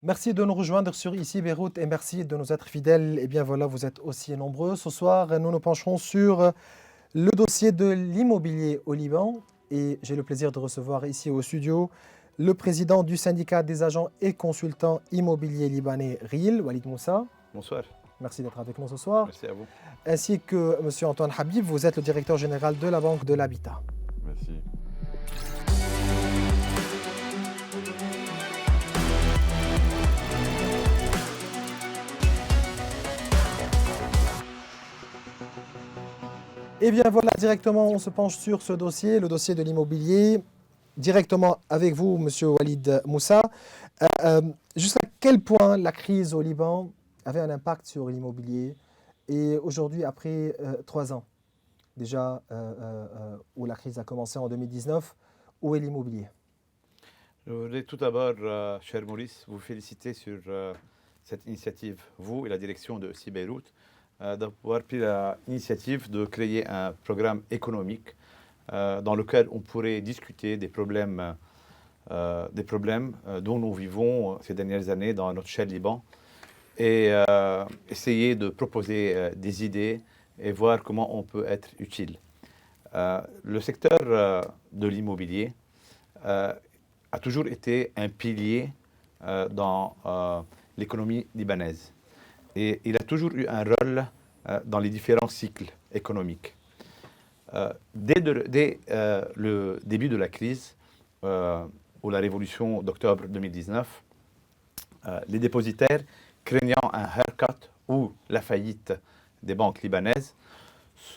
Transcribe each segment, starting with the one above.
Merci de nous rejoindre sur Ici Beyrouth et merci de nous être fidèles. Eh bien voilà, vous êtes aussi nombreux. Ce soir, nous nous pencherons sur le dossier de l'immobilier au Liban et j'ai le plaisir de recevoir ici au studio le président du syndicat des agents et consultants immobiliers libanais RIL, Walid Moussa. Bonsoir, Merci d'être avec nous ce soir. merci à vous. Ainsi que M. Antoine Habib, vous êtes le directeur général de la Banque de l'Habitat. Merci. Eh bien voilà, directement, on se penche sur ce dossier, le dossier de l'immobilier, directement avec vous, Monsieur Walid Moussa. Jusqu'à quel point la crise au Liban avait un impact sur l'immobilier et aujourd'hui, après 3 ans déjà, où la crise a commencé en 2019, où est l'immobilier? Je voudrais tout d'abord, cher Maurice, vous féliciter sur cette initiative, vous et la direction de ESI Beyrouth, d'avoir pris l'initiative de créer un programme économique dans lequel on pourrait discuter des problèmes dont nous vivons ces dernières années dans notre cher Liban et essayer de proposer des idées et voir comment on peut être utile. Le secteur de l'immobilier a toujours été un pilier dans l'économie libanaise. Et il a toujours eu un rôle dans les différents cycles économiques. Dès le début de la crise, ou la révolution d'octobre 2019, les dépositaires, craignant un haircut ou la faillite des banques libanaises,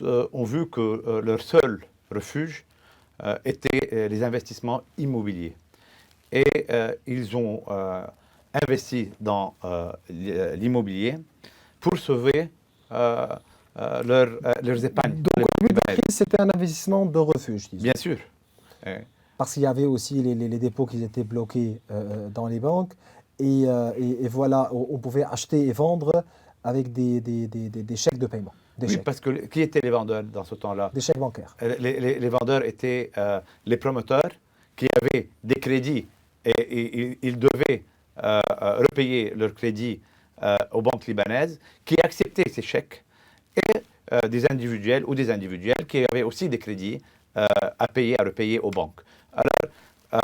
ont vu que leur seul refuge était les investissements immobiliers. Et ils ont investi dans l'immobilier pour sauver leurs épargnes. Donc au début de la crise, c'était un investissement de refuge, disons. Bien sûr. Parce qu'il y avait aussi les dépôts qui étaient bloqués dans les banques. Et voilà, on pouvait acheter et vendre avec des chèques de paiement. Des Oui, chèques, parce que qui étaient les vendeurs dans ce temps-là? des chèques bancaires. Les vendeurs étaient les promoteurs qui avaient des crédits et ils devaient repayer leurs crédits aux banques libanaises qui acceptaient ces chèques et des individuels ou des individuels qui avaient aussi des crédits à repayer aux banques. Alors,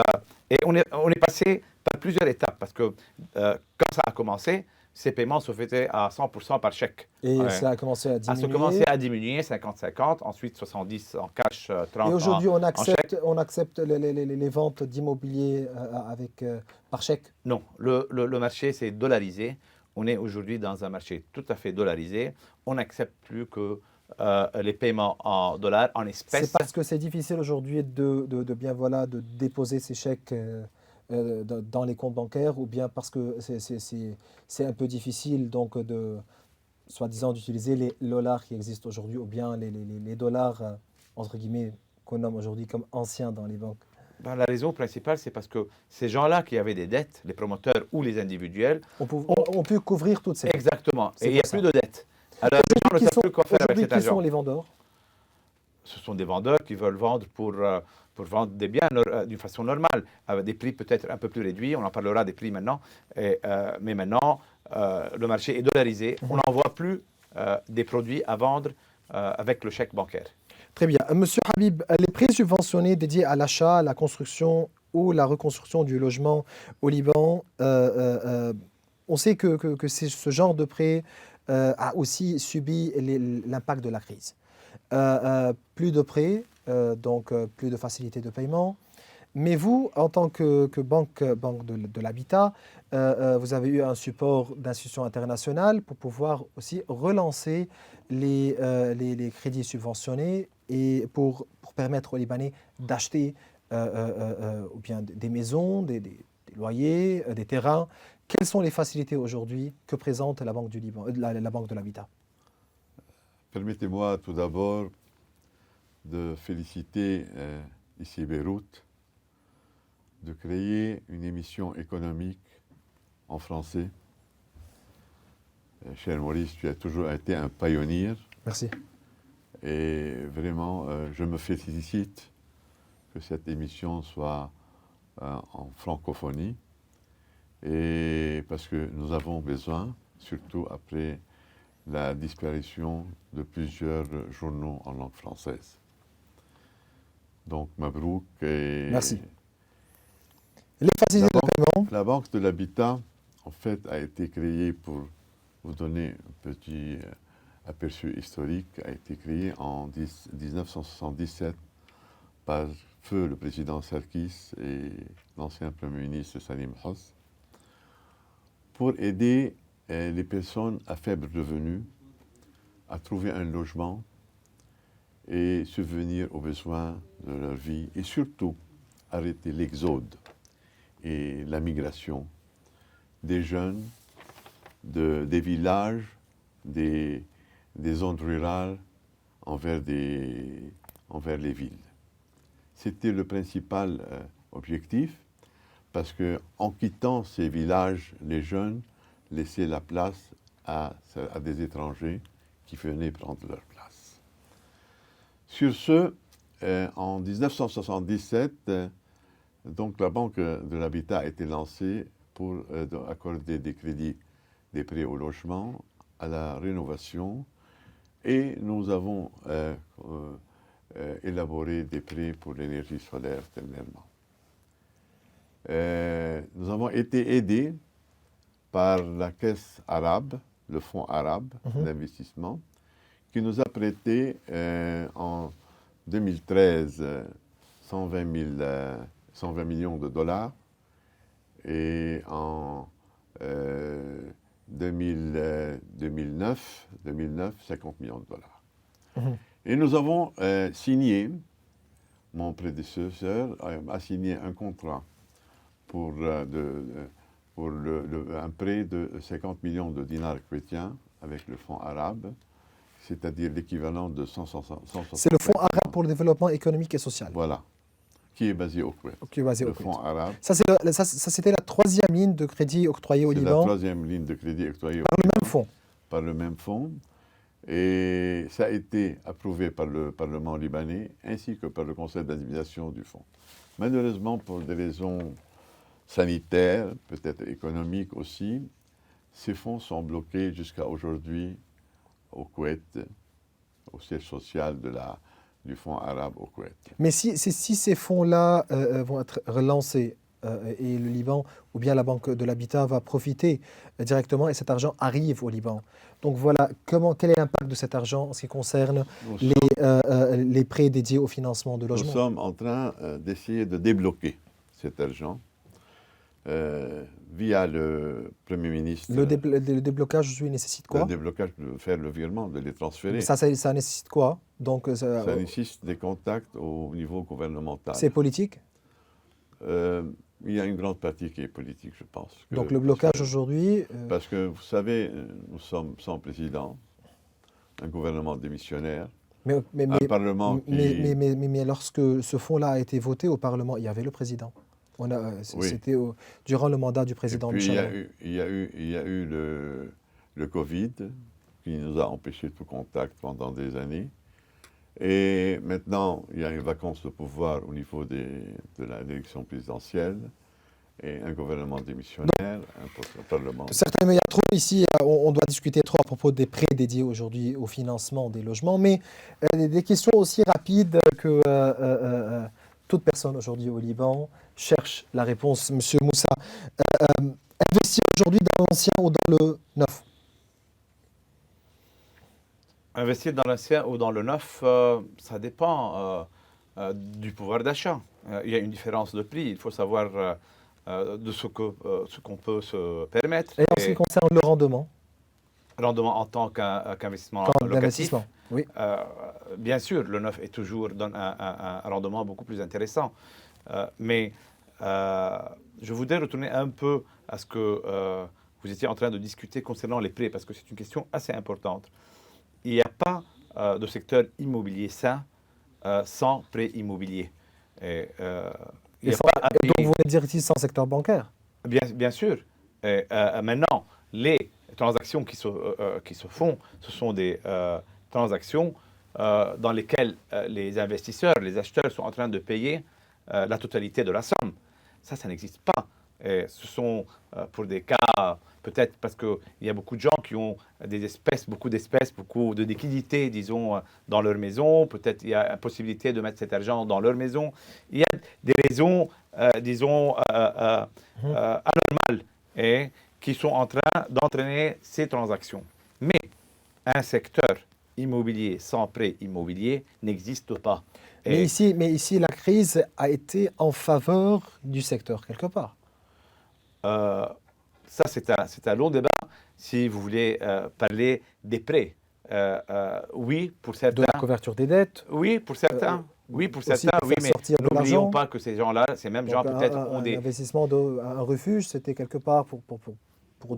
et on est passé par plusieurs étapes parce que quand ça a commencé, ces paiements se faisaient à 100% par chèque. Et Ouais. ça a commencé à Ça diminuer. a commencé à diminuer, 50-50, ensuite 70 en cash, 30 Et aujourd'hui, en chèque. on accepte les ventes d'immobilier par chèque. Non, le marché s'est dollarisé. On est aujourd'hui dans un marché tout à fait dollarisé. On n'accepte plus que les paiements en dollars, en espèces. C'est parce que c'est difficile aujourd'hui de déposer ces chèques dans les comptes bancaires ou bien parce que c'est un peu difficile donc soi-disant d'utiliser les dollars qui existent aujourd'hui ou bien les dollars entre guillemets qu'on nomme aujourd'hui comme anciens dans les banques. Ben, la raison principale, c'est parce que ces gens-là qui avaient des dettes, les promoteurs ou les individuels, On peut couvrir toutes ces dettes. exactement, C'est et il n'y a pour ça. plus de dettes. Alors les gens ne savent plus quoi faire avec Aujourd'hui, cet qui sont argent. les vendeurs? Ce sont des vendeurs qui veulent vendre pour vendre des biens d'une façon normale, avec des prix peut-être un peu plus réduits. On en parlera des prix maintenant. Mais maintenant, le marché est dollarisé. On n'envoie plus des produits à vendre avec le chèque bancaire. Très bien. Monsieur Habib, les prêts subventionnés dédiés à l'achat, à la construction ou la reconstruction du logement au Liban, on sait que ce genre de prêt a aussi subi l'impact de la crise. Plus de prêts, donc plus de facilité de paiement. Mais vous, en tant que banque de l'habitat, vous avez eu un support d'institutions internationales pour pouvoir aussi relancer les crédits subventionnés et pour permettre aux Libanais d'acheter ou bien des maisons, des loyers, des terrains. Quelles sont les facilités aujourd'hui que présente la Banque du Liban, la Banque de l'Habitat? Permettez-moi tout d'abord de féliciter ici Beyrouth de créer une émission économique en français. Cher Maurice, tu as toujours été un pionnier. Merci. Et vraiment, je me félicite que cette émission soit en francophonie. Et et parce que nous avons besoin, surtout après la disparition de plusieurs journaux en langue française. Donc, Mabrouk et Merci. Les facilités de paiement. la Banque de l'Habitat, en fait, a été créée pour vous donner un petit aperçu historique, a été créée en 1977 par feu le président Sarkis et l'ancien Premier ministre Salim Hoss pour aider les personnes à faible revenu à trouver un logement et subvenir aux besoins de leur vie et surtout arrêter l'exode et la migration des jeunes des villages, des zones rurales envers les villes. C'était le principal objectif parce qu'en quittant ces villages, les jeunes laissaient la place à des étrangers qui venaient prendre leur place. Sur ce, en 1977, donc la Banque de l'Habitat a été lancée pour accorder des crédits, des prêts au logement, à la rénovation, et nous avons élaboré des prêts pour l'énergie solaire dernièrement. Nous avons été aidés par la Caisse arabe, le Fonds arabe d'investissement, qui nous a prêté en 2013 120 millions de dollars et en 2009, 50 millions de dollars. Et nous avons signé, mon prédécesseur a signé un contrat pour un prêt de 50 millions de dinars chrétiens avec le Fonds arabe, c'est-à-dire l'équivalent de 160. C'est le Fonds arabe pour le développement économique et social. Voilà, qui est basé au Koweït. Qui est basé le au Koweït. Fonds arabe. Ça, c'était la troisième ligne de crédit octroyée au C'est Liban. la troisième ligne de crédit octroyée par le même fonds. Par le même fonds. Et ça a été approuvé par le Parlement libanais ainsi que par le Conseil d'administration du fonds. Malheureusement, pour des raisons sanitaires, peut-être économiques aussi, ces fonds sont bloqués jusqu'à aujourd'hui au Koweït, au siège social du Fonds arabe au Koweït. Mais si ces fonds-là vont être relancés et le Liban ou bien la Banque de l'Habitat va profiter directement et cet argent arrive au Liban. Donc voilà, quel est l'impact de cet argent en ce qui concerne les prêts dédiés au financement de logements? Nous sommes en train d'essayer de débloquer cet argent via le Premier ministre. Le déblocage nécessite quoi? Le déblocage, de faire le virement, de les transférer. Ça nécessite quoi? Donc, ça nécessite des contacts au niveau gouvernemental. C'est politique? Il y a une grande partie qui est politique, je pense. Donc le blocage aujourd'hui... Parce que, vous savez, nous sommes sans président, un gouvernement démissionnaire, un parlement qui... Mais lorsque ce fonds-là a été voté au Parlement, il y avait le président. C'était durant le mandat du président Michel. Il y a eu le Covid qui nous a empêché tout contact pendant des années. Et maintenant, il y a une vacance de pouvoir au niveau de l'élection présidentielle et un gouvernement démissionnaire, un parlement. Certainement, il y a trop ici, on doit discuter trop à propos des prêts dédiés aujourd'hui au financement des logements, mais des questions aussi rapides que toute personne aujourd'hui au Liban cherche la réponse. Monsieur Moussa, investir aujourd'hui dans l'ancien ou dans le neuf? Investir dans l'ancien ou dans le neuf, ça dépend du pouvoir d'achat. Il y a une différence de prix. Il faut savoir de ce qu'on peut se permettre. Et en ce qui concerne le rendement? Rendement en tant qu'investissement locatif. Oui. Bien sûr, le neuf est toujours donne un rendement beaucoup plus intéressant. Mais je voudrais retourner un peu à ce que vous étiez en train de discuter concernant les prêts, parce que c'est une question assez importante. Il n'y a pas de secteur immobilier sain sans prêt immobilier. Et donc, vous voulez dire ici sans secteur bancaire? Bien sûr. Maintenant, les transactions qui se font, ce sont des transactions dans lesquelles les investisseurs, les acheteurs sont en train de payer la totalité de la somme. Ça n'existe pas Et ce sont pour des cas, peut-être parce qu'il y a beaucoup de gens qui ont des espèces, beaucoup de liquidités, disons, dans leur maison. Peut-être il y a la possibilité de mettre cet argent dans leur maison. Il y a des raisons, disons, Mhm. anormales et qui sont en train d'entraîner ces transactions. Mais un secteur immobilier sans prêt immobilier n'existe pas. Et Mais ici, la crise a été en faveur du secteur, quelque part. euh, ça, c'est un long débat. Si vous voulez parler des prêts, oui, pour De la certains. couverture des dettes, Oui, pour certains. Oui, pour aussi certains, pour oui, faire mais sortir de n'oublions l'argent. pas que ces gens-là, ces mêmes gens, Donc, peut-être ont un des. investissement, un refuge, c'était quelque part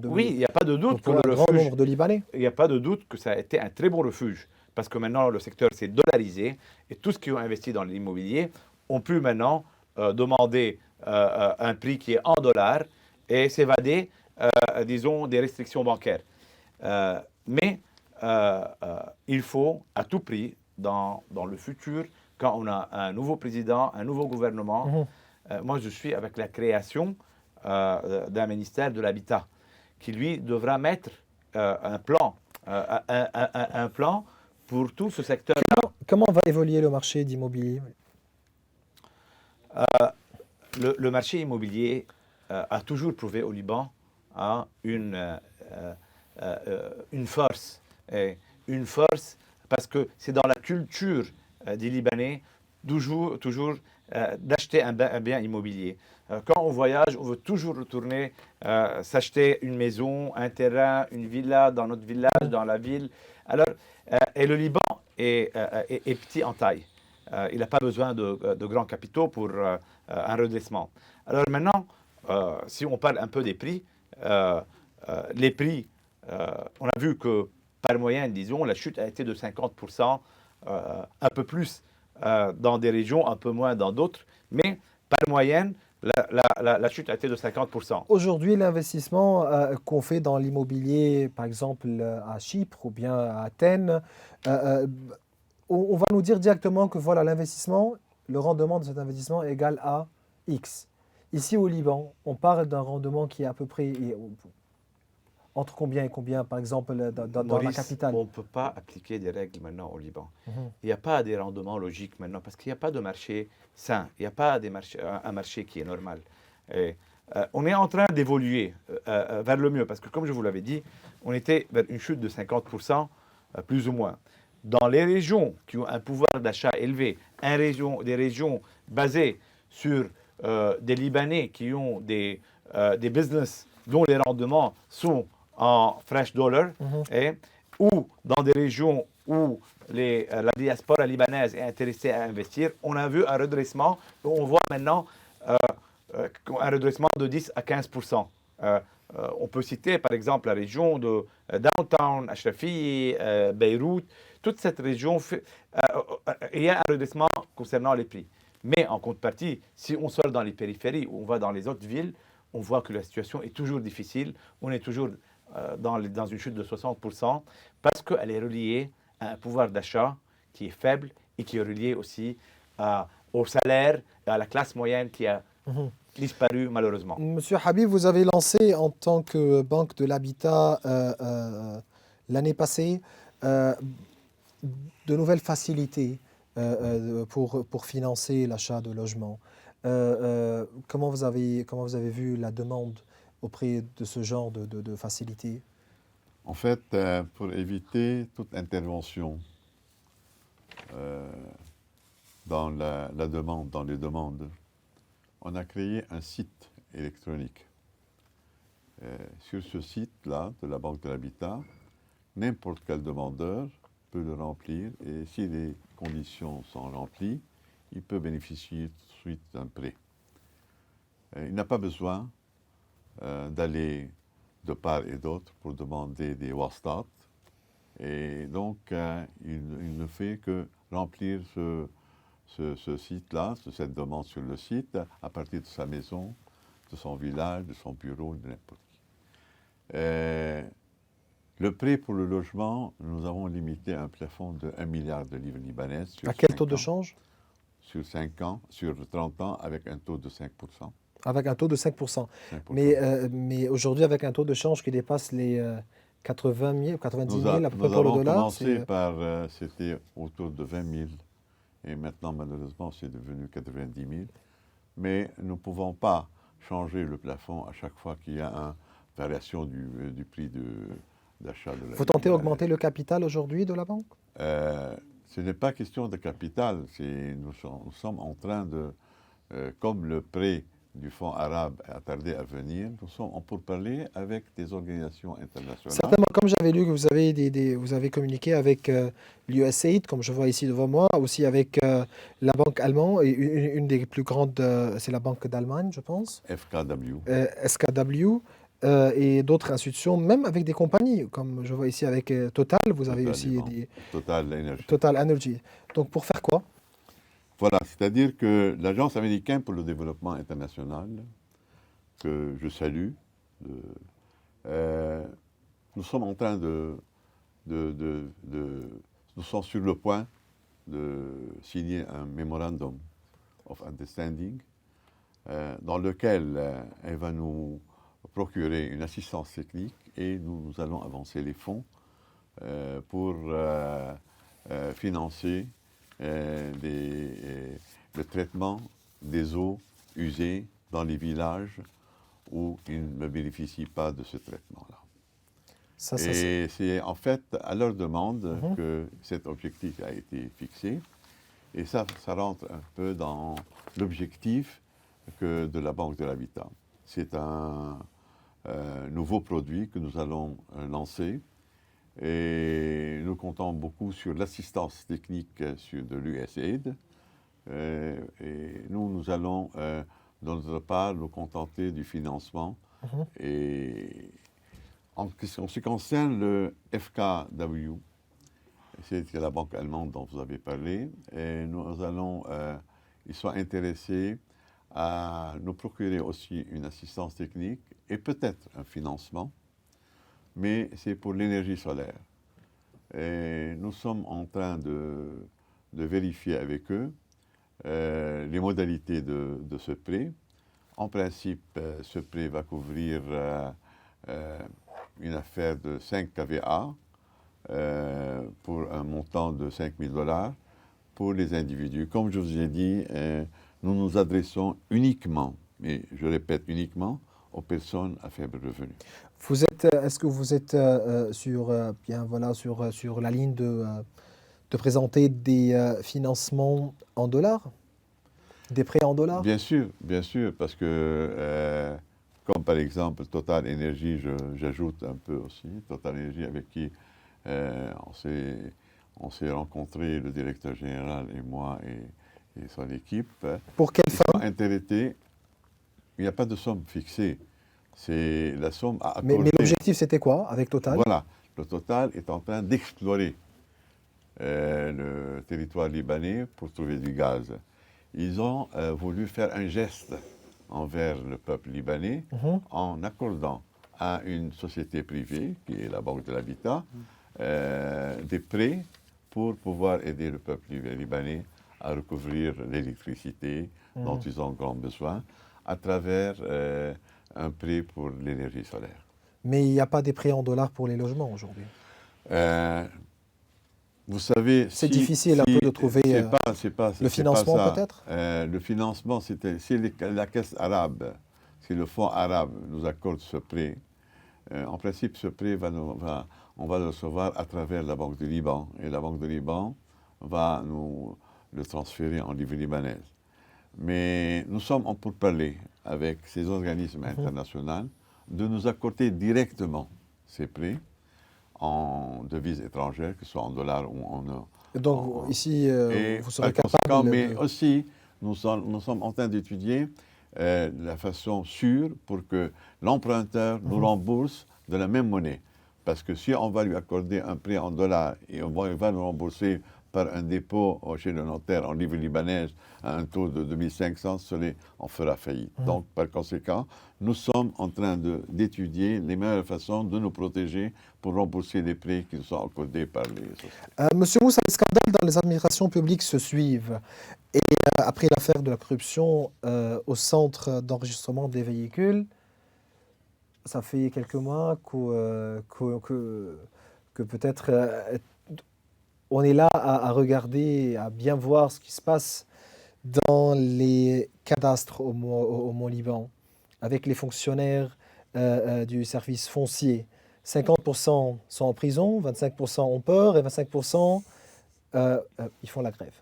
Oui, il n'y a pas de doute que pour le un grand refuge, nombre de Libanais. il n'y a pas de doute que ça a été un très bon refuge. Parce que maintenant, le secteur s'est dollarisé et tous ceux qui ont investi dans l'immobilier ont pu maintenant demander un prix qui est en dollars et s'évader, disons, des restrictions bancaires. Mais il faut à tout prix, dans le futur, quand on a un nouveau président, un nouveau gouvernement, Mhm. moi je suis avec la création d'un ministère de l'Habitat qui lui devra mettre un plan pour tout ce secteur-là. Comment va évoluer le marché d'immobilier? Le marché immobilier a toujours prouvé au Liban hein, une force. Une force parce que c'est dans la culture des Libanais toujours d'acheter un bien immobilier. Quand on voyage, on veut toujours retourner s'acheter une maison, un terrain, une villa dans notre village, dans la ville. Alors, et le Liban est petit en taille. Il n'a pas besoin de grands capitaux pour un redressement. Alors maintenant, si on parle un peu des prix, les prix, on a vu que par moyenne, disons, la chute a été de 50%, un peu plus dans des régions, un peu moins dans d'autres, mais par moyenne, la chute a été de 50%. Aujourd'hui, l'investissement qu'on fait dans l'immobilier, par exemple à Chypre ou bien à Athènes, euh, euh, on va nous dire directement que voilà, l'investissement, le rendement de cet investissement est égal à X. Ici au Liban, on parle d'un rendement qui est à peu près entre combien et combien, par exemple, dans la Maurice, capitale. on ne peut pas appliquer des règles maintenant au Liban. Mhm. Il n'y a pas des rendements logiques maintenant parce qu'il n'y a pas de marché sain. Il n'y a pas un marché qui est normal. Et, on est en train d'évoluer vers le mieux parce que, comme je vous l'avais dit, on était vers une chute de 50%, plus ou moins. Dans les régions qui ont un pouvoir d'achat élevé, des régions basées sur des Libanais qui ont des business dont les rendements sont en fresh dollar, Mhm. ou dans des régions où la diaspora libanaise est intéressée à investir, on a vu un redressement. On voit maintenant un redressement de 10 à 15%. On peut citer par exemple la région de Downtown, Ashrafi, Beyrouth. Toute cette région, il y a un redressement concernant les prix. Mais en contrepartie, si on sort dans les périphéries ou on va dans les autres villes, on voit que la situation est toujours difficile. On est toujours dans une chute de 60% parce qu'elle est reliée à un pouvoir d'achat qui est faible et qui est relié aussi au salaire et à la classe moyenne qui a Mhm. disparu malheureusement. Monsieur Habib, vous avez lancé en tant que banque de l'habitat l'année passée euh, de nouvelles facilités pour financer l'achat de logements. Comment vous avez vu la demande auprès de ce genre de facilités? En fait, pour éviter toute intervention euh, dans la demande, dans les demandes, on a créé un site électronique. Sur ce site-là, de la Banque de l'Habitat, n'importe quel demandeur peut le remplir et si les conditions sont remplies, il peut bénéficier tout de suite d'un prêt. Il n'a pas besoin d'aller de part et d'autre pour demander des wastat. Et donc, il ne fait que remplir ce site-là, cette demande sur le site, à partir de sa maison, de son village, de son bureau, de n'importe qui. Le prêt pour le logement, nous avons limité un plafond de 1 milliard de livres libanaises. À quel taux de change? Sur 5 ans, sur 30 ans, avec un taux de 5%. Avec un taux de 5%. 5%. Mais aujourd'hui, avec un taux de change qui dépasse les 80 000, 90 000 à peu près Nous pour le avons dollar, commencé c'est par, c'était autour de 20 000, et maintenant, malheureusement, c'est devenu 90 000. Mais nous ne pouvons pas changer le plafond à chaque fois qu'il y a une variation du prix d'achat de la vous tentez livre. d'augmenter le capital aujourd'hui de la banque? Ce n'est pas question de capital, nous sommes en train de, comme le prêt du Fonds arabe a tardé à venir, nous sommes en pourparlers avec des organisations internationales. Certainement, comme j'avais lu que vous avez, vous avez communiqué avec l'USAID, comme je vois ici devant moi, aussi avec la banque allemande, et une des plus grandes, c'est la Banque d'Allemagne, je pense, FKW. SKW, et d'autres institutions, même avec des compagnies, comme je vois ici avec Total, vous avez Total, aussi Liban. Total Energy. Total Energy. Donc pour faire quoi? Voilà, c'est-à-dire que l'Agence américaine pour le développement international, que je salue, nous sommes en train nous sommes sur le point de signer un memorandum of understanding dans lequel elle va nous procurer une assistance technique et nous allons avancer les fonds pour financer le traitement des eaux usées dans les villages où ils ne bénéficient pas de ce traitement-là. Et c'est en fait à leur demande que cet objectif a été fixé. Et ça rentre un peu dans l'objectif de la Banque de l'Habitat. C'est un nouveau produit que nous allons lancer. Et nous comptons beaucoup sur l'assistance technique de l'USAID. Et nous allons, de notre part, nous contenter du financement. Et en ce qui concerne le FKW, c'est la banque allemande dont vous avez parlé, et ils sont intéressés à nous procurer aussi une assistance technique et peut-être un financement, mais c'est pour l'énergie solaire. Et nous sommes en train de vérifier avec eux les modalités de ce prêt. En principe, ce prêt va couvrir une affaire de 5 kVA pour un montant de 5 000 $ pour les individus. Comme je vous ai dit, nous nous adressons uniquement, mais je répète uniquement, aux personnes à faible revenu. Est-ce que vous êtes sur la ligne de présenter des financements en dollars, des prêts en dollars? Bien sûr, parce que comme par exemple Total Energy, j'ajoute un peu aussi, Total Energy avec qui on s'est rencontrés, le directeur général et moi et son équipe. Pour quelle fin? Ils sont intéressés. Il n'y a pas de somme fixée. C'est la somme à accorder. Mais l'objectif, c'était quoi avec Total? Voilà. Le Total est en train d'explorer le territoire libanais pour trouver du gaz. Ils ont voulu faire un geste envers le peuple libanais en accordant à une société privée, qui est la Banque de l'Habitat, des prêts pour pouvoir aider le peuple libanais à recouvrir l'électricité dont ils ont grand besoin à travers un prêt pour l'énergie solaire. Mais il n'y a pas des prêts en dollars pour les logements aujourd'hui. Vous savez, c'est difficile un peu de trouver le financement peut-être. Le financement, c'est la caisse arabe, c'est le fonds arabe nous accorde ce prêt. En principe, ce prêt on va le recevoir à travers la Banque du Liban, et la Banque du Liban va nous le transférer en livre libanaise. Mais nous sommes en pourparlers avec ces organismes internationaux de nous accorder directement ces prêts en devises étrangères, que ce soit en dollars ou en euros. Donc ici, vous serez capable... Mais aussi, nous sommes en train d'étudier la façon sûre pour que l'emprunteur nous rembourse de la même monnaie. Parce que si on va lui accorder un prêt en dollars et on va nous rembourser par un dépôt chez le notaire en livre libanaise à un taux de 2500, on fera faillite. Donc, par conséquent, nous sommes en train d'étudier les meilleures façons de nous protéger pour rembourser les prêts qui nous sont accordés par les sociétés. Monsieur Moussa, les scandales dans les administrations publiques se suivent. Et après l'affaire de la corruption au centre d'enregistrement des véhicules, ça fait quelques mois que peut-être on est là à regarder, à bien voir ce qui se passe dans les cadastres au Mont-Liban, avec les fonctionnaires du service foncier. 50% sont en prison, 25% ont peur et 25% ils font la grève.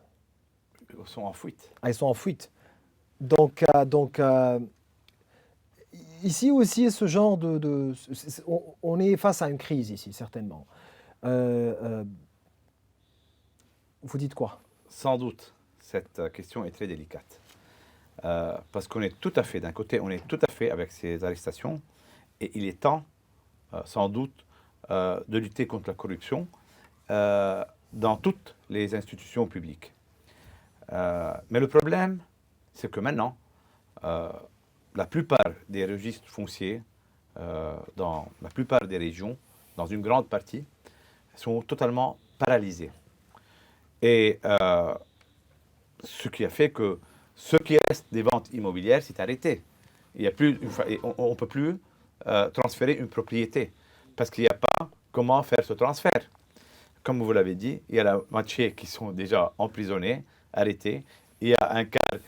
Ils sont en fuite. Ah, ils sont en fuite. Donc, ici aussi, ce genre on est face à une crise ici, certainement. Vous dites quoi? Sans doute, cette question est très délicate. Parce qu'on est tout à fait, d'un côté, on est tout à fait avec ces arrestations, et il est temps, sans doute, de lutter contre la corruption dans toutes les institutions publiques. Mais le problème, c'est que maintenant, la plupart des registres fonciers, dans la plupart des régions, dans une grande partie, sont totalement paralysés. Et ce qui a fait que ce qui reste des ventes immobilières s'est arrêté. Il y a plus, on ne peut plus transférer une propriété parce qu'il n'y a pas comment faire ce transfert. Comme vous l'avez dit, il y a la moitié qui sont déjà emprisonnés, arrêtés. Il y a un quart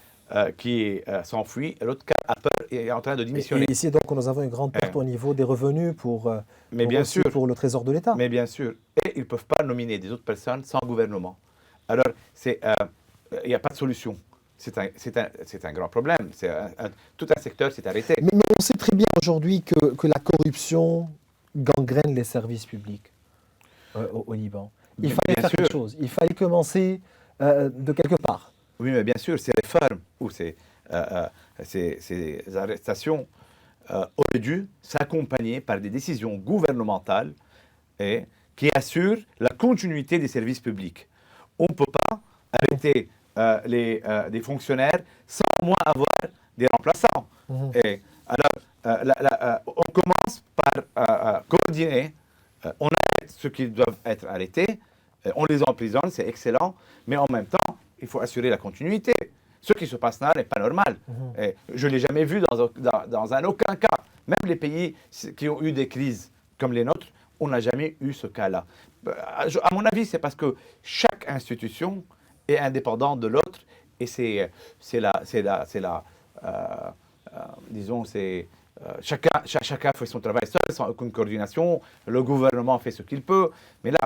qui s'enfuit et l'autre quart a peur et est en train de démissionner. Et ici, donc, nous avons une grande perte au niveau des revenus pour le Trésor de l'État. Mais bien sûr. Et ils ne peuvent pas nominer des autres personnes sans gouvernement. Alors, il n'y a pas de solution. C'est un grand problème. Tout un secteur s'est arrêté. Mais on sait très bien aujourd'hui que la corruption gangrène les services publics au Liban. Il fallait faire quelque chose. Il fallait commencer de quelque part. Oui, mais bien sûr, ces réformes ou ces arrestations auraient dû s'accompagner par des décisions gouvernementales qui assurent la continuité des services publics. On ne peut pas arrêter des fonctionnaires sans au moins avoir des remplaçants. Et alors, on commence par coordonner, on arrête ceux qui doivent être arrêtés, on les emprisonne, c'est excellent, mais en même temps, il faut assurer la continuité. Ce qui se passe là n'est pas normal. Et je ne l'ai jamais vu dans aucun cas. Même les pays qui ont eu des crises comme les nôtres, on n'a jamais eu ce cas-là. À mon avis, c'est parce que chaque institution est indépendante de l'autre et chacun fait son travail seul, sans aucune coordination. Le gouvernement fait ce qu'il peut. Mais là,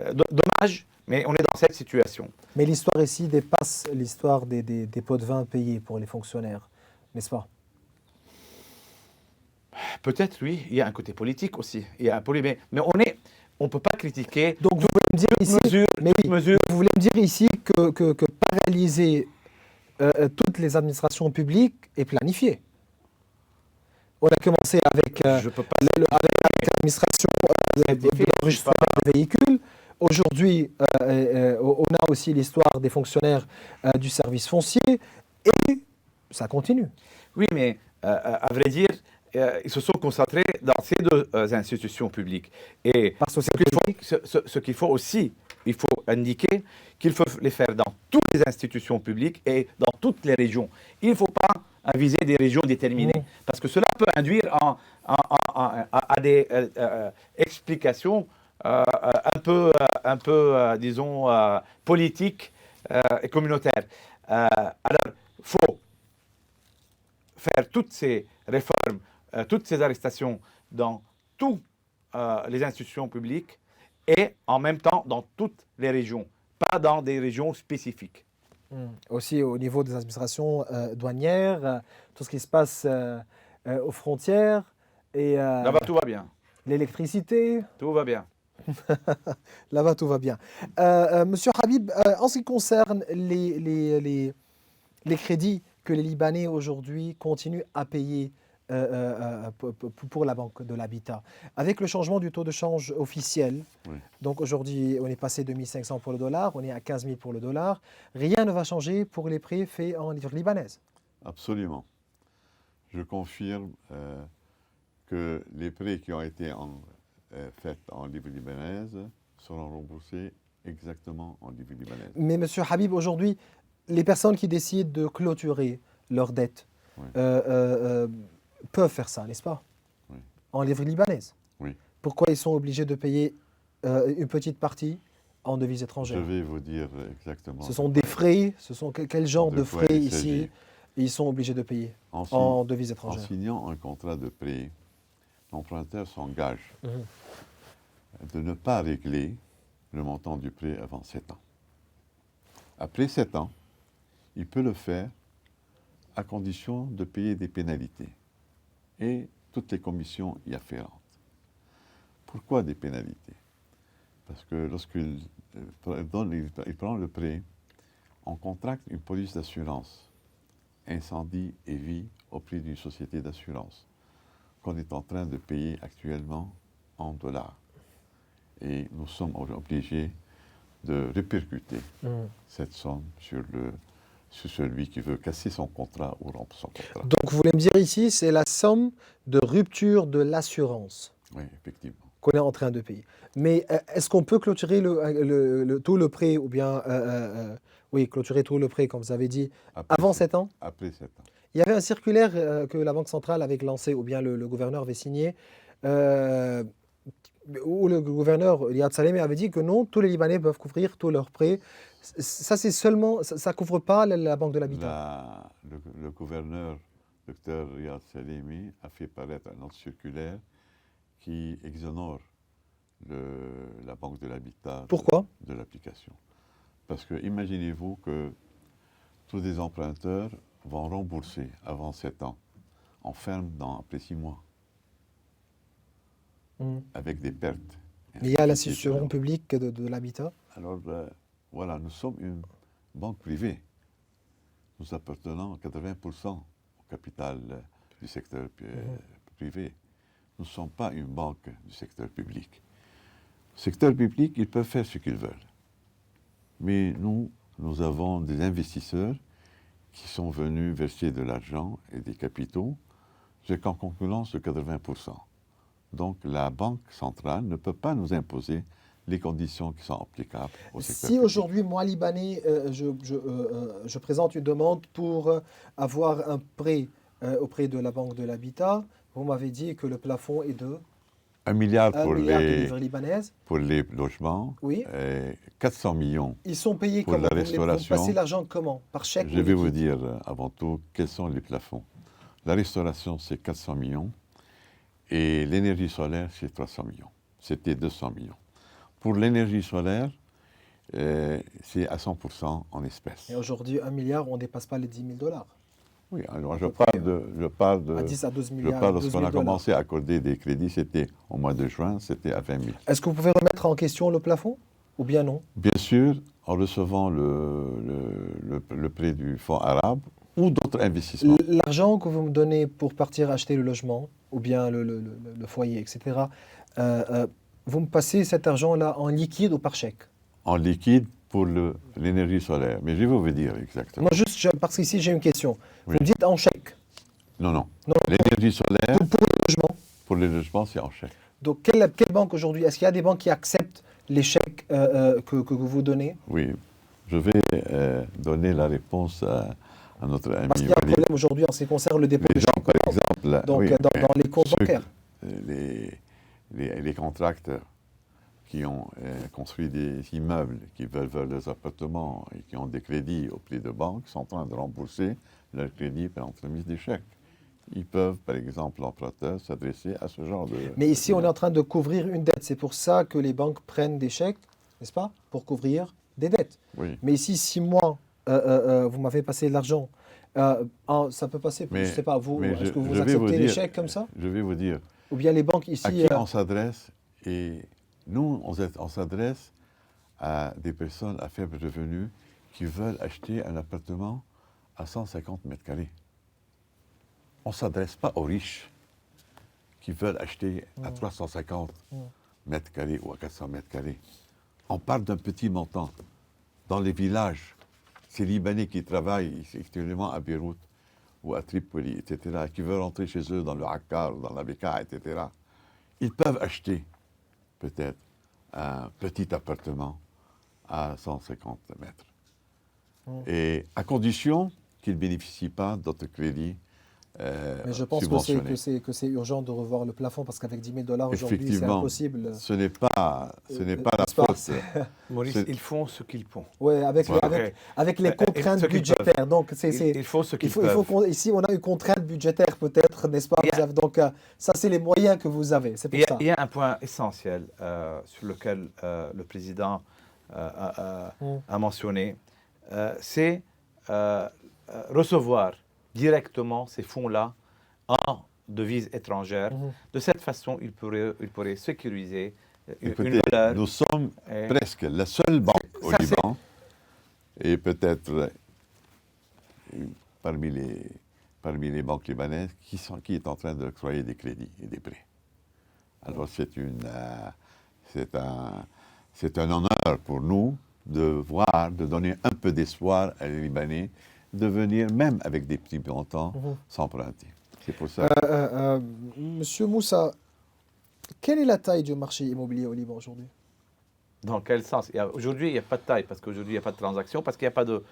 dommage, mais on est dans cette situation. Mais l'histoire ici dépasse l'histoire des pots de vin payés pour les fonctionnaires, n'est-ce pas? Peut-être, oui, il y a un côté politique aussi. Il y a mais on ne peut pas critiquer. Donc vous voulez me dire ici, vous voulez me dire ici que paralyser toutes les administrations publiques est planifié. On a commencé avec l'administration de l'enregistrement des véhicules. Aujourd'hui, on a aussi l'histoire des fonctionnaires du service foncier et ça continue. Oui, mais à vrai dire, ils se sont concentrés dans ces deux institutions publiques. Et ce qu'il faut aussi, il faut indiquer qu'il faut les faire dans toutes les institutions publiques et dans toutes les régions. Il ne faut pas viser des régions déterminées, parce que cela peut induire à des explications un peu disons, politiques et communautaires. Alors, il faut faire toutes ces réformes, toutes ces arrestations dans toutes les institutions publiques et en même temps dans toutes les régions, pas dans des régions spécifiques. Aussi au niveau des administrations douanières, tout ce qui se passe aux frontières. Et, là-bas, tout va bien. L'électricité. Tout va bien. Là-bas, tout va bien. Monsieur Habib, en ce qui concerne les crédits que les Libanais aujourd'hui continuent à payer pour la Banque de l'Habitat, avec le changement du taux de change officiel, donc aujourd'hui on est passé de 1500 pour le dollar, on est à 15 000 pour le dollar, rien ne va changer pour les prêts faits en livre libanaise. Absolument. Je confirme que les prêts qui ont été faits en livre libanaise seront remboursés exactement en livre libanaise. Mais Monsieur Habib, aujourd'hui, les personnes qui décident de clôturer leurs dettes Oui. peuvent faire ça, n'est-ce pas? Oui. En livre libanaise. Oui. Pourquoi ils sont obligés de payer une petite partie en devise Je étrangère? vais vous dire exactement. Ce sont des frais, quel genre de quoi frais il ici s'agit. ils sont obligés de payer En, si- en devise en étrangère? signant un contrat de prêt, l'emprunteur s'engage Mhm. de ne pas régler le montant du prêt avant 7 ans. Après 7 ans, il peut le faire à condition de payer des pénalités et toutes les commissions y afférentes. Pourquoi des pénalités? Parce que lorsqu'il il prend le prêt, on contracte une police d'assurance, incendie et vie, au prix d'une société d'assurance qu'on est en train de payer actuellement en dollars. Et nous sommes obligés de répercuter Mhm. cette somme sur celui qui veut casser son contrat ou rompre son contrat. Donc, vous voulez me dire ici, c'est la somme de rupture de l'assurance Oui, effectivement. qu'on est en train de payer. Mais est-ce qu'on peut clôturer tout le prêt ou bien, oui, clôturer tout le prêt, comme vous avez dit, avant 7 ans? Après 7 ans. Il y avait un circulaire que la Banque centrale avait lancé, ou bien le gouverneur avait signé, euh, où le gouverneur Riyad Salemi avait dit que non, tous les Libanais peuvent couvrir tous leurs prêts. Ça, c'est seulement, ça couvre pas la Banque de l'Habitat. Le gouverneur, Dr Riyad Salemi, a fait paraître un autre circulaire qui exonère la Banque de l'Habitat Pourquoi? de l'application. Parce que imaginez-vous que tous les emprunteurs vont rembourser avant 7 ans, en ferme après 6 mois, Mm. avec des pertes. Mais il y a l'institution publique de l'habitat. Alors, voilà, nous sommes une banque privée. Nous appartenons à 80% au capital du secteur privé. Nous ne sommes pas une banque du secteur public. Le secteur public, ils peuvent faire ce qu'ils veulent. Mais nous avons des investisseurs qui sont venus verser de l'argent et des capitaux, jusqu'en concurrence de 80%. Donc la Banque centrale ne peut pas nous imposer les conditions qui sont applicables au secteur Si public. aujourd'hui, moi, Libanais, je présente une demande pour avoir un prêt auprès de la Banque de l'Habitat, vous m'avez dit que le plafond est de 1 milliard 1 milliard de livres libanaises. pour les logements, Oui. 400 millions. Ils sont payés Pour comment? la Vous restauration. passez l'argent comment? Par chèque Je ou vais vous liquide? dire avant tout quels sont les plafonds. La restauration, c'est 400 millions et l'énergie solaire, c'est 300 millions. C'était 200 millions. Pour l'énergie solaire, c'est à 100% en espèces. Et aujourd'hui, 1 milliard, on ne dépasse pas les 10 000 dollars. Oui, alors je peu près, parle de À 10 à 12 je milliards. parle 12 lorsqu'on 000 a dollars. commencé à accorder des crédits, c'était au mois de juin, c'était à 20 000. Est-ce que vous pouvez remettre en question le plafond ou bien non? Bien sûr, en recevant le prêt du Fonds arabe ou d'autres investissements. L'argent que vous me donnez pour partir acheter le logement ou bien le foyer, etc., vous me passez cet argent-là en liquide ou par chèque? En liquide pour l'énergie solaire. Mais je vais vous dire exactement. Non, juste parce qu'ici j'ai une question. Oui. Vous me dites en chèque. Non, non. Non, L'énergie solaire, pour le logement. pour les logements, c'est en chèque. Donc, quelle banque aujourd'hui? Est-ce qu'il y a des banques qui acceptent les chèques que vous donnez? Oui. Je vais donner la réponse à notre ami. Parce qu'il y a un Walid. problème aujourd'hui en ce qui concerne le dépôt Les de gens, chèques. par exemple, Donc, oui, dans les comptes ceux- bancaires. les contracteurs qui ont construit des immeubles, qui veulent leurs appartements et qui ont des crédits auprès de banques, sont en train de rembourser leurs crédits par l'entremise des chèques. Ils peuvent, par exemple, l'emprunteur, s'adresser à ce genre de... Mais ici, on est en train de couvrir une dette. C'est pour ça que les banques prennent des chèques, n'est-ce pas? Pour couvrir des dettes. Oui. Mais ici, si moi, vous m'avez passé de l'argent, ça peut passer, je ne sais pas, vous, mais est-ce que vous je vais acceptez les dire- chèques comme ça? Je vais vous dire Ou bien les banques ici... à qui on s'adresse. Et nous, on s'adresse à des personnes à faible revenu qui veulent acheter un appartement à 150 mètres carrés. On ne s'adresse pas aux riches qui veulent acheter à 350 mètres carrés ou à 400 mètres carrés. On parle d'un petit montant. Dans les villages, ces Libanais qui travaillent actuellement à Beyrouth ou à Tripoli, etc., qui veulent rentrer chez eux dans le Akkar, dans la Bekaa, etc., ils peuvent acheter peut-être un petit appartement à 150 mètres. et à condition qu'ils ne bénéficient pas d'autres crédits Mais je pense subventionnés. que c'est urgent de revoir le plafond parce qu'avec 10 000 dollars aujourd'hui, c'est Effectivement, impossible. ce n'est pas la N'est-ce pas? faute. Maurice, C'est- ils font ce qu'ils font. Ouais, Voilà. avec les Et contraintes ce qu'ils budgétaires. Donc, Ils font ce qu'ils il faut peuvent. ici, on a une contrainte budgétaire peut-être, n'est-ce pas? Il y a- Donc, ça, c'est les moyens que vous avez. C'est pour ça. Il y a un point essentiel sur lequel le président a mentionné, c'est recevoir directement ces fonds-là en devises étrangères. Mhm. De cette façon, il pourrait sécuriser une Écoutez, valeur. nous sommes Et- presque la seule banque au Ça, c'est- Liban et peut-être parmi les banques libanaises qui est en train d'octroyer des crédits et des prêts. Alors c'est un honneur pour nous de donner un peu d'espoir à les Libanais de venir même avec des petits montants s'emprunter. C'est pour ça. Monsieur Moussa, quelle est la taille du marché immobilier au Liban aujourd'hui? Dans quel sens? Aujourd'hui, il n'y a pas de taille, parce qu'aujourd'hui, il n'y a pas de transaction, parce qu'il n'y a pas de...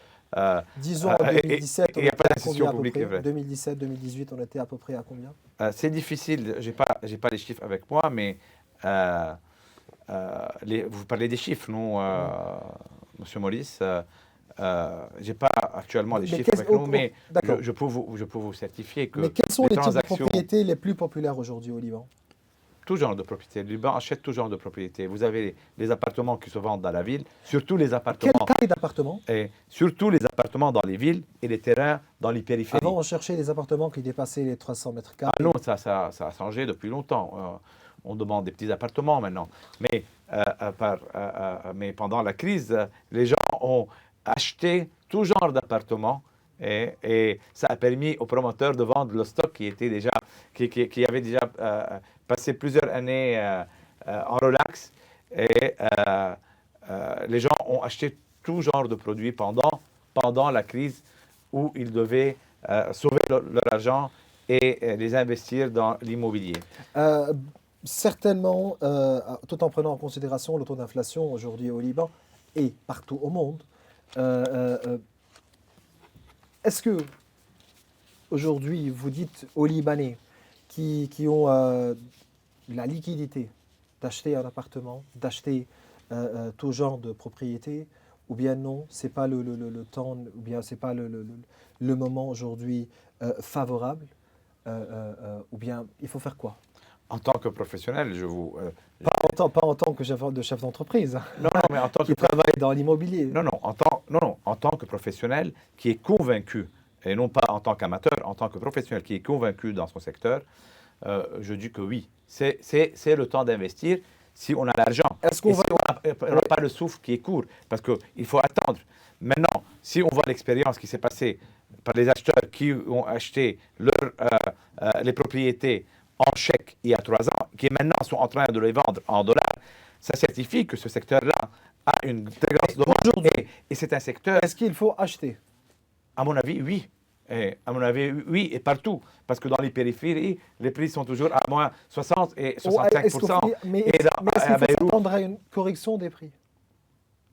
Disons en 2017, il y a pas on était à d'institution combien à peu publique, près? c'est vrai. 2017, 2018, on était à peu près à combien? C'est difficile, j'ai pas les chiffres avec moi, mais vous parlez des chiffres, non, Monsieur Maurice? J'ai pas actuellement les Mais chiffres avec nous, mais d'accord. je peux vous certifier que Mais quels sont les les types de transactions, propriétés les plus populaires aujourd'hui au Liban? tout genre de propriétés, le Liban achète tout genre de propriétés. Vous avez les appartements qui se vendent dans la ville, surtout les Quelle appartements, taille d'appartement? et surtout les appartements dans les villes et les terrains dans les périphéries. Avant, on cherchait des appartements qui dépassaient les 300 mètres carrés. Ah non, ça a changé depuis longtemps. On demande des petits appartements maintenant. Mais pendant la crise, les gens ont acheté tout genre d'appartements et ça a permis aux promoteurs de vendre le stock qui avait déjà passé plusieurs années en relax. Et les gens ont acheté tout genre de produits pendant la crise où ils devaient sauver leur argent et les investir dans l'immobilier. Certainement, tout en prenant en considération le taux d'inflation aujourd'hui au Liban et partout au monde, est-ce que aujourd'hui vous dites aux Libanais qui ont la liquidité d'acheter un appartement, d'acheter tout genre de propriété, ou bien non, c'est pas le temps, ou bien c'est pas le moment aujourd'hui favorable, ou bien il faut faire quoi? En tant que professionnel, Pas en tant que chef d'entreprise hein, non, mais en tant que qui travaille dans l'immobilier. non, en tant que professionnel qui est convaincu, et non pas en tant qu'amateur, en tant que professionnel qui est convaincu dans son secteur, je dis que oui, c'est le temps d'investir si on a l'argent. Est-ce qu'on Et va- si on n'a pas le souffle qui est court, parce qu'il faut attendre. Maintenant, si on voit l'expérience qui s'est passée par les acheteurs qui ont acheté les propriétés en chèque il y a 3 ans, qui maintenant sont en train de les vendre en dollars, ça certifie que ce secteur-là a une très grosse demande. Et c'est un secteur, Est-ce qu'il faut acheter? à mon avis, oui. Et à mon avis, oui, et partout. Parce que dans les périphéries, les prix sont toujours à moins 60 et 65%. Mais Et est-ce à qu'il faut Beyrouth, s'attendre à une correction des prix?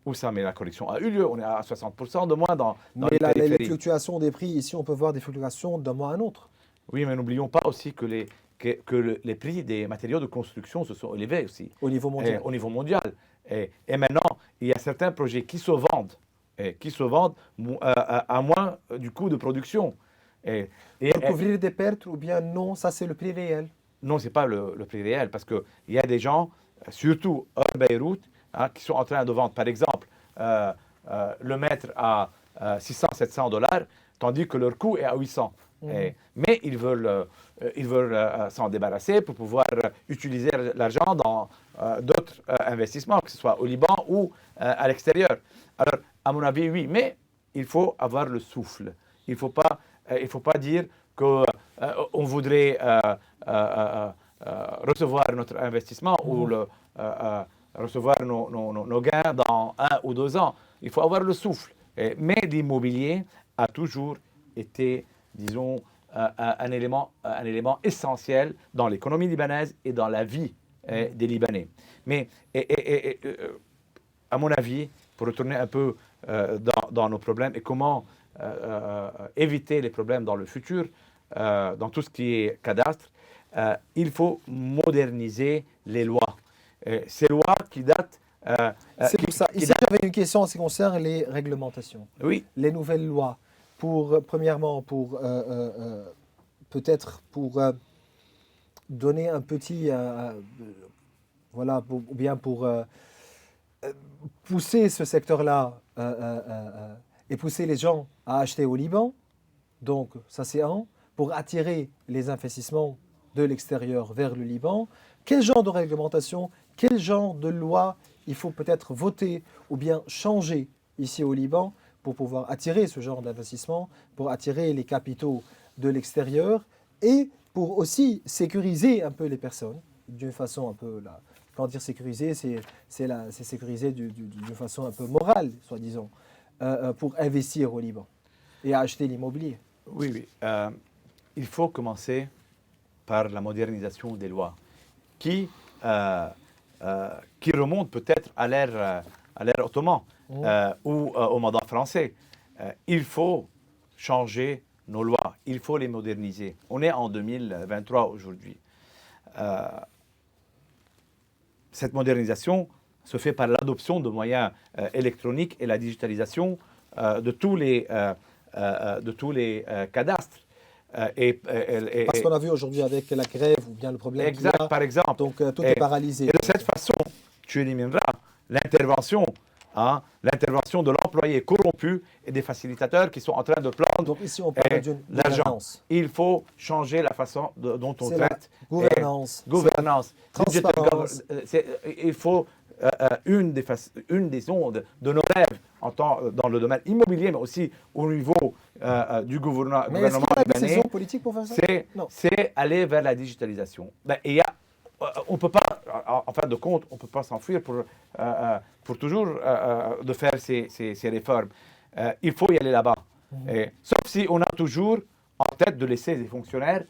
où ça, mais la correction a eu lieu. On est à 60% de moins dans Mais les les périphéries. fluctuations des prix, ici, on peut voir des fluctuations d'un mois à un autre. Oui, mais n'oublions pas aussi que les prix des matériaux de construction se sont élevés aussi. Au niveau mondial. Au niveau mondial. Et maintenant, il y a certains projets qui se vendent, à moins du coût de production. Pour couvrir des pertes ou bien non, ça c'est le prix réel. Non, ce n'est pas le prix réel, parce qu'il y a des gens, surtout hors Beyrouth, qui sont en train de vendre, par exemple, le mètre à 600-700 dollars, tandis que leur coût est à 800. Mais ils veulent s'en débarrasser pour pouvoir utiliser l'argent dans d'autres investissements, que ce soit au Liban ou à l'extérieur. Alors, à mon avis, oui, mais il faut avoir le souffle. Il ne faut pas dire qu'on voudrait recevoir notre investissement ou recevoir nos gains dans 1 ou 2 ans. Il faut avoir le souffle. Mais l'immobilier a toujours été, disons, un élément essentiel dans l'économie libanaise et dans la vie des Libanais. Mais à mon avis, pour retourner un peu dans nos problèmes et comment éviter les problèmes dans le futur, dans tout ce qui est cadastre, il faut moderniser les lois. Ces lois qui datent... C'est pour ça. Ici, j'avais une question en ce qui concerne les réglementations. Oui, Les nouvelles lois, premièrement, peut-être pour donner un petit, voilà, ou bien pour pousser ce secteur-là et pousser les gens à acheter au Liban. Donc, ça c'est un, pour attirer les investissements de l'extérieur vers le Liban. Quel genre de réglementation, quel genre de loi il faut peut-être voter ou bien changer ici au Liban pour pouvoir attirer ce genre d'investissement, pour attirer les capitaux de l'extérieur et pour aussi sécuriser un peu les personnes d'une façon un peu, là, quand dire sécuriser, c'est sécuriser d'une façon un peu morale, soi-disant, pour investir au Liban et à acheter l'immobilier. oui, oui. Il faut commencer par la modernisation des lois qui remontent peut-être à l'ère ottoman ou au mandat français. Il faut changer nos lois, il faut les moderniser. On est en 2023 aujourd'hui. Cette modernisation se fait par l'adoption de moyens électroniques et la digitalisation de tous les cadastres. Parce qu'on a vu aujourd'hui avec la grève ou bien le problème qu'il y Exact, a, par exemple. donc tout est paralysé. Et de cette façon, tu élimineras l'intervention de l'employé corrompu et des facilitateurs qui sont en train de prendre Donc ici, on parle d'une l'argent. gouvernance. Il faut changer la façon dont on C'est la traite. gouvernance. Gouvernance. Transparence. Il faut une des ondes de nos rêves dans le domaine immobilier, mais aussi au niveau du gouvernement Mais est-ce qu'il y a des libanais, saisons politiques pour faire ça? Non. c'est aller vers la digitalisation. Et on ne peut pas, en fin de compte, on ne peut pas s'enfuir pour toujours de faire ces réformes. Il faut y aller là-bas. Sauf si on a toujours en tête de laisser des fonctionnaires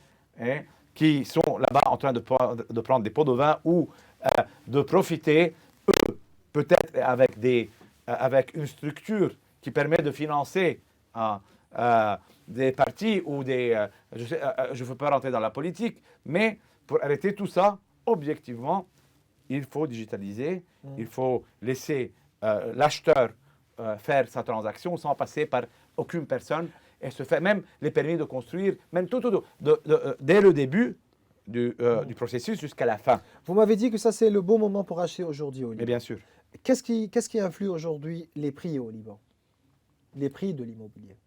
qui sont là-bas en train de prendre des pots de vin ou de profiter, eux, peut-être avec une structure qui permet de financer des partis ou des... je ne veux pas rentrer dans la politique, mais pour arrêter tout ça, objectivement, il faut digitaliser, il faut laisser l'acheteur faire sa transaction sans passer par aucune personne et se faire même les permis de construire, même tout, dès le début du processus jusqu'à la fin. Vous m'avez dit que ça, c'est le bon moment pour acheter aujourd'hui au Liban. Mais bien sûr. Qu'est-ce qui influe aujourd'hui les prix au Liban? Les prix de l'immobilier.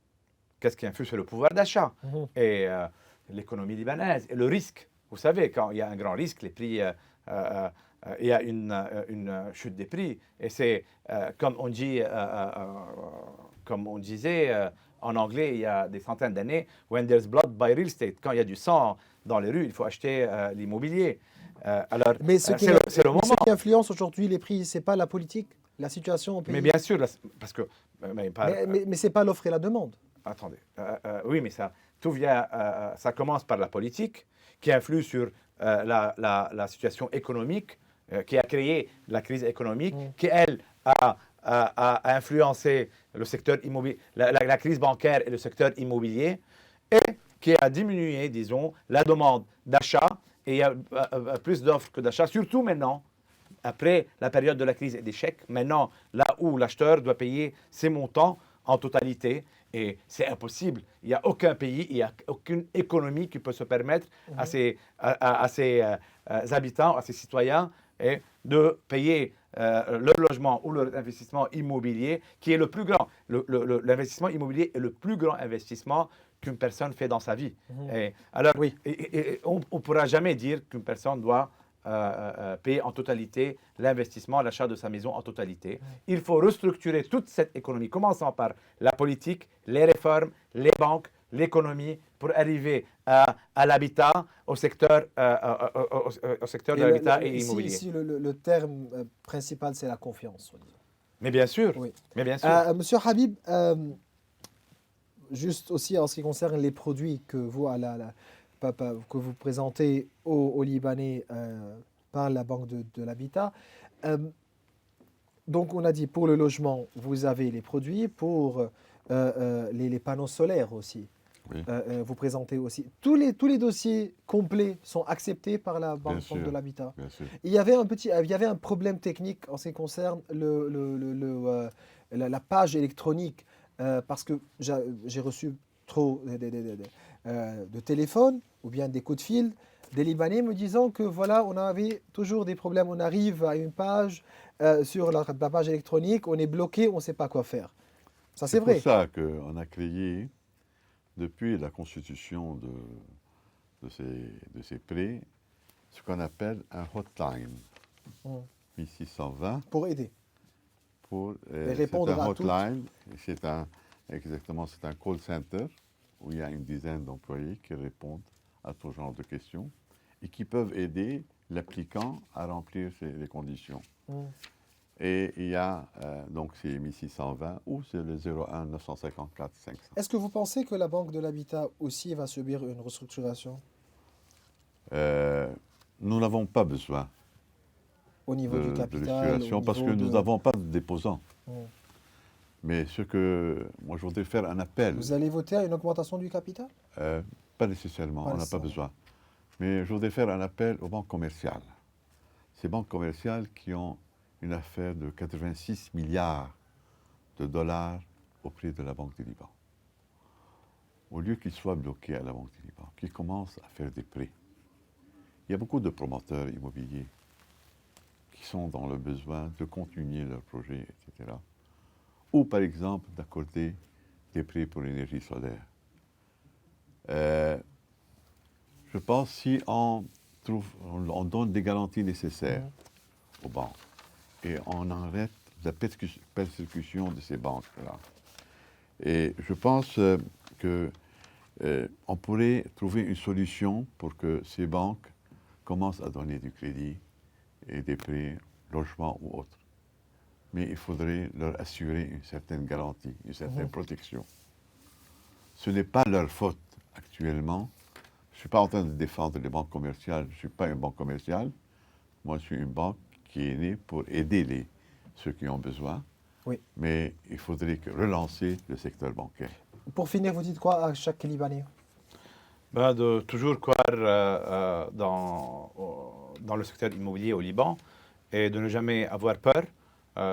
Qu'est-ce qui influe sur le pouvoir d'achat et l'économie libanaise et le risque. Vous savez, quand il y a un grand risque, les prix, il y a une chute des prix. Et c'est comme on disait en anglais il y a des centaines d'années, when there's blood, buy real estate. Quand il y a du sang dans les rues, il faut acheter l'immobilier. Alors, Mais c'est le moment. ce qui influence aujourd'hui les prix, ce n'est pas la politique, la situation au pays. Mais bien sûr, parce que... Mais ce n'est pas l'offre et la demande. Attendez. Oui, mais tout vient... ça commence par la politique qui influe sur la situation économique, qui a créé la crise économique, qui, elle, a influencé le secteur immobilier, la crise bancaire et le secteur immobilier, et qui a diminué, disons, la demande d'achat, et il y a plus d'offres que d'achats, surtout maintenant, après la période de la crise et des chèques, maintenant, là où l'acheteur doit payer ses montants en totalité, et c'est impossible. Il n'y a aucun pays, il n'y a aucune économie qui peut se permettre à ses habitants, à ses citoyens, de payer leur logement ou leur investissement immobilier, qui est le plus grand. L'investissement immobilier est le plus grand investissement qu'une personne fait dans sa vie. Alors, oui, on ne pourra jamais dire qu'une personne doit payer en totalité l'investissement, l'achat de sa maison en totalité. Il faut restructurer toute cette économie, commençant par la politique, les réformes, les banques, l'économie, pour arriver à l'habitat, au secteur de l'habitat et immobilier. Ici, le terme principal, c'est la confiance. Mais bien sûr. Oui. Mais bien sûr. Monsieur Habib, juste aussi en ce qui concerne les produits que vous, que vous présentez aux Libanais par la Banque de l'Habitat, Donc, on a dit pour le logement, vous avez les produits, pour les panneaux solaires aussi. Oui. Vous présentez aussi. Tous les dossiers complets sont acceptés par la Bien Banque sûr. de l'Habitat. Bien sûr. Il y avait un problème technique en ce qui concerne la page électronique, parce que j'ai reçu trop de téléphones ou bien des coups de fil des Libanais me disant que voilà, on avait toujours des problèmes. On arrive à une page sur la page électronique, on est bloqué, on ne sait pas quoi faire. Ça, c'est C'est vrai. pour ça qu'on a créé, depuis la constitution de ces prêts, ce qu'on appelle un hotline Mm. 1620 Pour aider. pour répondre c'est un à toutes. hotline, c'est un call center où il y a une dizaine d'employés qui répondent à tout genre de questions et qui peuvent aider l'applicant à remplir les conditions. Mm. Et il y a, donc c'est 1620 ou c'est le 01 954 500. Est-ce que vous pensez que la Banque de l'Habitat aussi va subir une restructuration Nous n'avons pas besoin au niveau du de capital, restructuration au parce que niveau nous de- n'avons pas de déposants. Mm. Mais ce que moi je voudrais faire un appel, Vous allez voter à une augmentation du capital? pas nécessairement, Pas on n'a pas nécessairement. besoin. Mais je voudrais faire un appel aux banques commerciales. Ces banques commerciales qui ont une affaire de 86 milliards de dollars auprès de la Banque du Liban. Au lieu qu'ils soient bloqués à la Banque du Liban, qu'ils commencent à faire des prêts. Il y a beaucoup de promoteurs immobiliers qui sont dans le besoin de continuer leurs projets, etc. Ou par exemple d'accorder des prêts pour l'énergie solaire. Je pense si on donne des garanties nécessaires aux banques et on arrête la persécution de ces banques-là. Et je pense que on pourrait trouver une solution pour que ces banques commencent à donner du crédit et des prêts, logements ou autres. Mais il faudrait leur assurer une certaine garantie, une certaine protection. Ce n'est pas leur faute actuellement. Je ne suis pas en train de défendre les banques commerciales. Je ne suis pas une banque commerciale. Moi, je suis une banque qui est née pour aider ceux qui ont besoin. Oui. Mais il faudrait relancer le secteur bancaire. Pour finir, vous dites quoi à chaque Libanais? Ben, de toujours croire dans le secteur immobilier au Liban et de ne jamais avoir peur.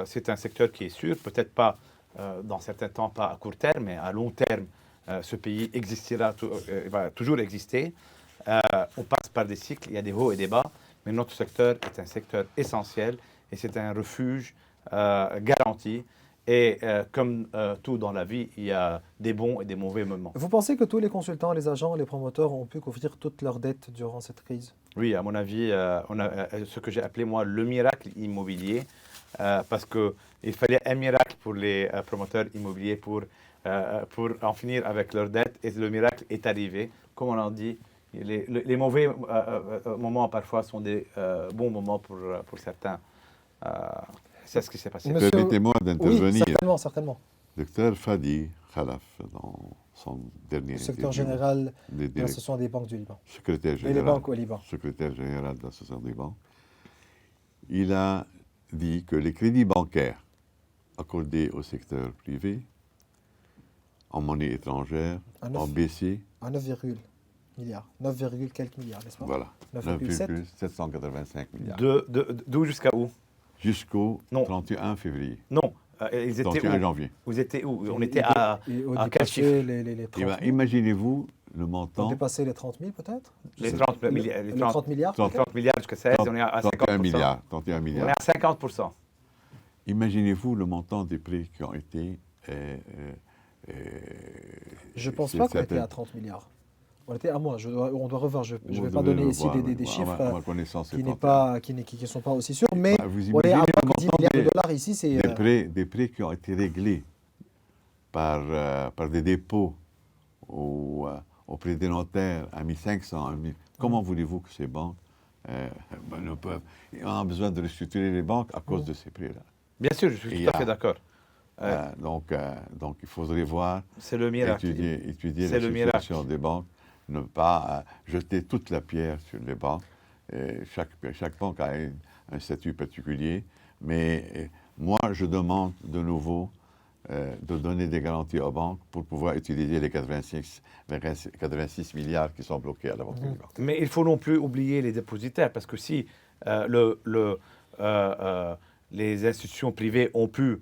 C'est un secteur qui est sûr, peut-être pas dans certains temps, pas à court terme, mais à long terme, ce pays va toujours exister. On passe par des cycles, il y a des hauts et des bas, mais notre secteur est un secteur essentiel et c'est un refuge garanti. Et comme tout dans la vie, il y a des bons et des mauvais moments. Vous pensez que tous les consultants, les agents, les promoteurs ont pu couvrir toutes leurs dettes durant cette crise? Oui, à mon avis, on a ce que j'ai appelé moi le miracle immobilier, parce qu'il fallait un miracle pour les promoteurs immobiliers pour en finir avec leurs dettes, et le miracle est arrivé. Comme on l'a dit, les mauvais moments parfois sont des bons moments pour certains. C'est ce qui s'est passé. Monsieur- Permettez-moi Oui, d'intervenir. certainement, certainement. Docteur Fadi Khalaf, dans son dernier Le secteur interview, général des de l'association des banques du Liban. secrétaire Et les général, banques au Liban. secrétaire général de l'association des banques, il a dit que les crédits bancaires accordés au secteur privé en monnaie étrangère À neuf. ont baissé, À 9, milliards. 9, quelques milliards, n'est-ce pas? voilà, 9,7. 9,785 milliards, D'où jusqu'à où? jusqu'au Non. 31 février, Non, ils étaient 31 où? janvier. Vous étiez où? On Et- était et- à et on à quel dépassait chiffre? les 30 Eh 000. ben, imaginez-vous le On montant, dépassait les 30 000 peut-être? les sais- 30 Le- milliards. les 30 milliards peut-être? 30 milliards jusqu'à 16, on est à 50%. 31 milliards, 31 On est milliards. à 50%. Imaginez-vous le montant des prêts qui ont été... Je ne pense c'est pas qu'on était certain. à 30 milliards. On était à moins. On doit revoir. Je ne Vous vais pas devez donner le ici voir, des oui. chiffres À ma connaissance, c'est qui 31. ne sont pas aussi sûrs. Mais Bah, vous on est à imaginez moins le que 10 montant milliards de dollars ici. C'est des prêts qui ont été réglés par des dépôts auprès des notaires à 1500, Comment voulez-vous que ces banques ne peuvent... On a besoin de restructurer les banques à cause de ces prêts-là. Bien sûr, je suis Et tout à fait d'accord. Donc, il faudrait voir, C'est le miracle. étudier C'est la le miracle. situation des banques, ne pas jeter toute la pierre sur les banques. Chaque banque a un statut particulier. Mais moi, je demande de nouveau de donner des garanties aux banques pour pouvoir utiliser les 86 milliards qui sont bloqués à la Banque du Maroc. Mais il faut non plus oublier les dépositaires, parce que si les institutions privées ont pu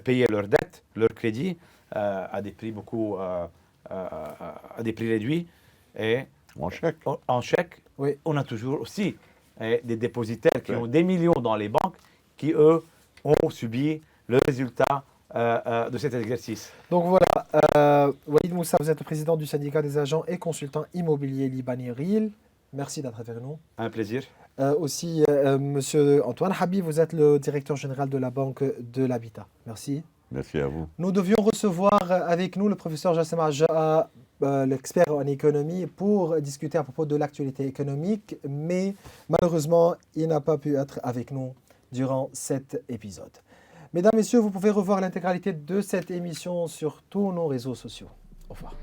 payer leurs dettes, leurs crédits à des prix à des prix réduits, et En chèque. en chèque, Oui. on a toujours aussi des dépositaires qui ont des millions dans les banques qui, eux, ont subi le résultat de cet exercice. Donc voilà, Walid Moussa, vous êtes le président du syndicat des agents et consultants immobiliers libanais RIL. Merci d'être avec nous. Un plaisir. Aussi, Monsieur Antoine Habib, vous êtes le directeur général de la Banque de l'Habitat. Merci. Merci à vous. Nous devions recevoir avec nous le professeur Jassem Adja, l'expert en économie, pour discuter à propos de l'actualité économique, mais malheureusement, il n'a pas pu être avec nous durant cet épisode. Mesdames, Messieurs, vous pouvez revoir l'intégralité de cette émission sur tous nos réseaux sociaux. Au revoir.